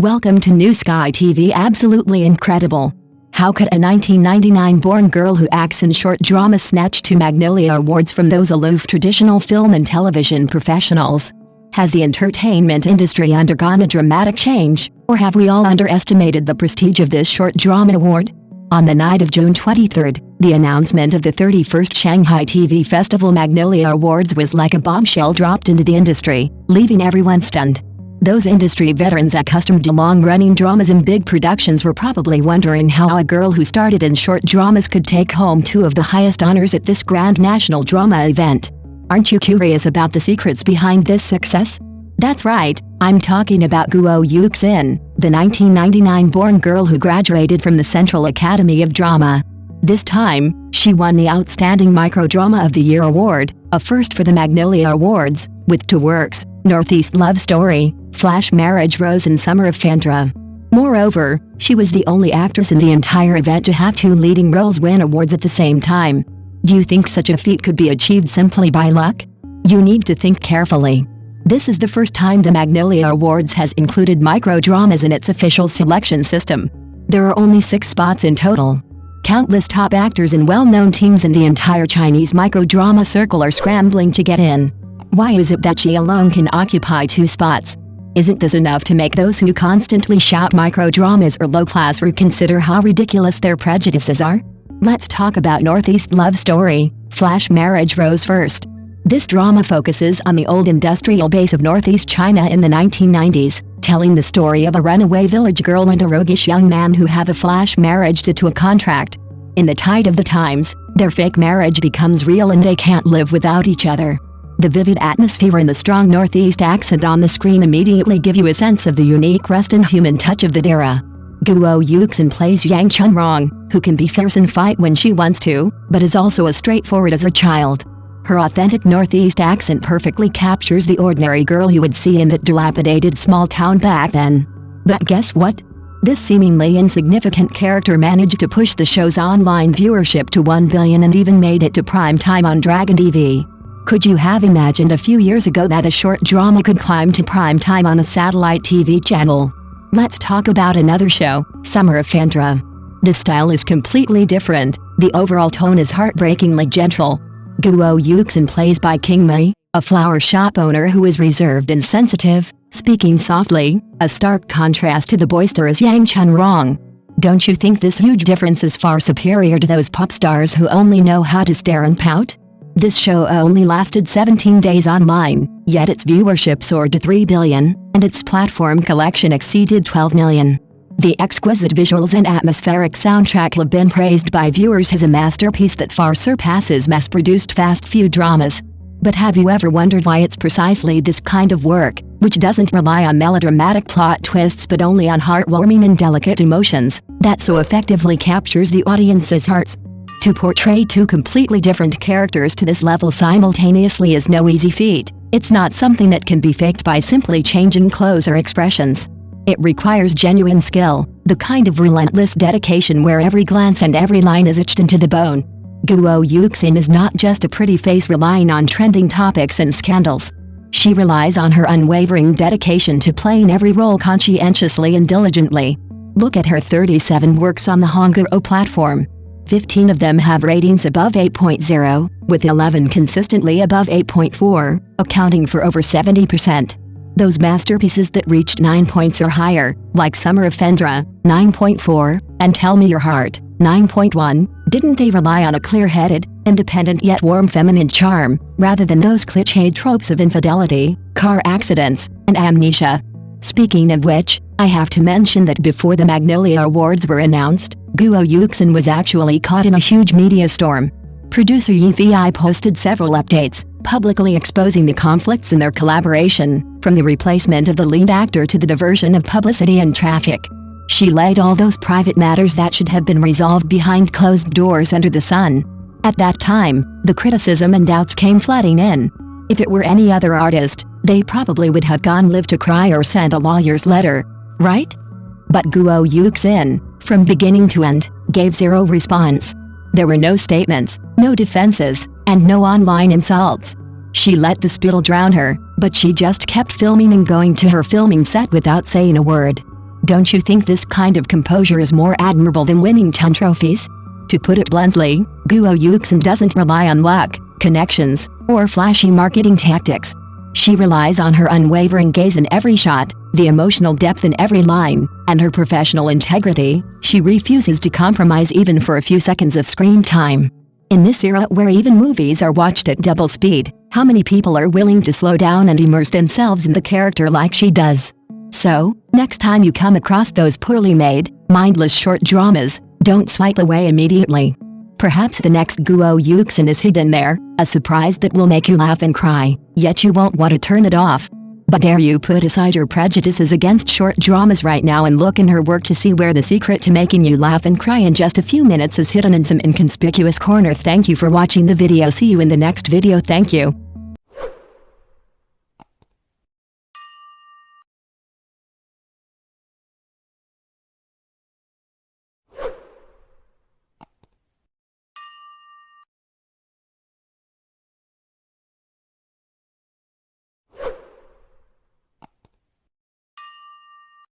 Welcome to New Sky TV. Absolutely incredible. How could a 1999-born girl who acts in short dramas snatch 2 Magnolia Awards from those aloof traditional film and television professionals? Has the entertainment industry undergone a dramatic change, or have we all underestimated the prestige of this short drama award? On the night of June 23, the announcement of the 31st Shanghai TV Festival Magnolia Awards was like a bombshell dropped into the industry, leaving everyone stunned. Those industry veterans accustomed to long-running dramas and big productions were probably wondering how a girl who started in short dramas could take home 2 of the highest honors at this grand national drama event. Aren't you curious about the secrets behind this success? That's right, I'm talking about Guo Yuxin, the 1999-born girl who graduated from the Central Academy of Drama. This time, she won the Outstanding Microdrama of the Year award, a first for the Magnolia Awards, with 2 works, Northeast Love Story, Flash Marriage Rose and Summer of Phandra. Moreover, she was the only actress in the entire event to have 2 leading roles win awards at the same time. Do you think such a feat could be achieved simply by luck? You need to think carefully. This is the first time the Magnolia Awards has included microdramas in its official selection system. There are only 6 spots in total. Countless top actors and well-known teams in the entire Chinese microdrama circle are scrambling to get in. Why is it that she alone can occupy 2 spots? Isn't this enough to make those who constantly shout microdramas are low-class reconsider how ridiculous their prejudices are? Let's talk about Northeast Love Story, Flash Marriage Rose first. This drama focuses on the old industrial base of Northeast China in the 1990s, telling the story of a runaway village girl and a roguish young man who have a flash marriage to a contract. In the tide of the times, their fake marriage becomes real and they can't live without each other. The vivid atmosphere and the strong Northeast accent on the screen immediately give you a sense of the unique rust and human touch of that era. Guo Yuxin plays Yang Chunrong, who can be fierce and fight when she wants to, but is also as straightforward as a child. Her authentic Northeast accent perfectly captures the ordinary girl you would see in that dilapidated small town back then. But guess what? This seemingly insignificant character managed to push the show's online viewership to 1 billion and even made it to prime time on Dragon TV. Could you have imagined a few years ago that a short drama could climb to prime time on a satellite TV channel? Let's talk about another show, Summer of Phandra. The style is completely different, the overall tone is heartbreakingly gentle. Guo Yuxin plays by King Mei, a flower shop owner who is reserved and sensitive, speaking softly, a stark contrast to the boisterous Yang Chunrong. Don't you think this huge difference is far superior to those pop stars who only know how to stare and pout? This show only lasted 17 days online, yet its viewership soared to 3 billion, and its platform collection exceeded 12 million. The exquisite visuals and atmospheric soundtrack have been praised by viewers as a masterpiece that far surpasses mass-produced fast food dramas. But have you ever wondered why it's precisely this kind of work, which doesn't rely on melodramatic plot twists but only on heartwarming and delicate emotions, that so effectively captures the audience's hearts? To portray 2 completely different characters to this level simultaneously is no easy feat. It's not something that can be faked by simply changing clothes or expressions. It requires genuine skill, the kind of relentless dedication where every glance and every line is etched into the bone. Guo Yuxin is not just a pretty face relying on trending topics and scandals. She relies on her unwavering dedication to playing every role conscientiously and diligently. Look at her 37 works on the Hangzhou platform. 15 of them have ratings above 8.0, with 11 consistently above 8.4, accounting for over 70%. Those masterpieces that reached 9 points or higher, like Summer of Phandra, 9.4, and Tell Me Your Heart, 9.1, didn't they rely on a clear-headed, independent yet warm feminine charm, rather than those cliché tropes of infidelity, car accidents, and amnesia? Speaking of which, I have to mention that before the Magnolia Awards were announced, Guo Yuxin was actually caught in a huge media storm. Producer Yi posted several updates, publicly exposing the conflicts in their collaboration, from the replacement of the lead actor to the diversion of publicity and traffic. She laid all those private matters that should have been resolved behind closed doors under the sun. At that time, the criticism and doubts came flooding in. If it were any other artist, they probably would have gone live to cry or sent a lawyer's letter, right? But Guo Yuxin, from beginning to end, gave 0 response. There were no statements, no defenses, and no online insults. She let the spittle drown her, but she just kept filming and going to her filming set without saying a word. Don't you think this kind of composure is more admirable than winning 10 trophies? To put it bluntly, Guo Yuxin doesn't rely on luck, connections, or flashy marketing tactics. She relies on her unwavering gaze in every shot, the emotional depth in every line, and her professional integrity. She refuses to compromise even for a few seconds of screen time. In this era where even movies are watched at double speed, how many people are willing to slow down and immerse themselves in the character like she does? So, next time you come across those poorly made, mindless short dramas, don't swipe away immediately. Perhaps the next Guo Yuxin is hidden there, a surprise that will make you laugh and cry, yet you won't want to turn it off. But dare you put aside your prejudices against short dramas right now and look in her work to see where the secret to making you laugh and cry in just a few minutes is hidden in some inconspicuous corner. Thank you for watching the video. See you in the next video. Thank you.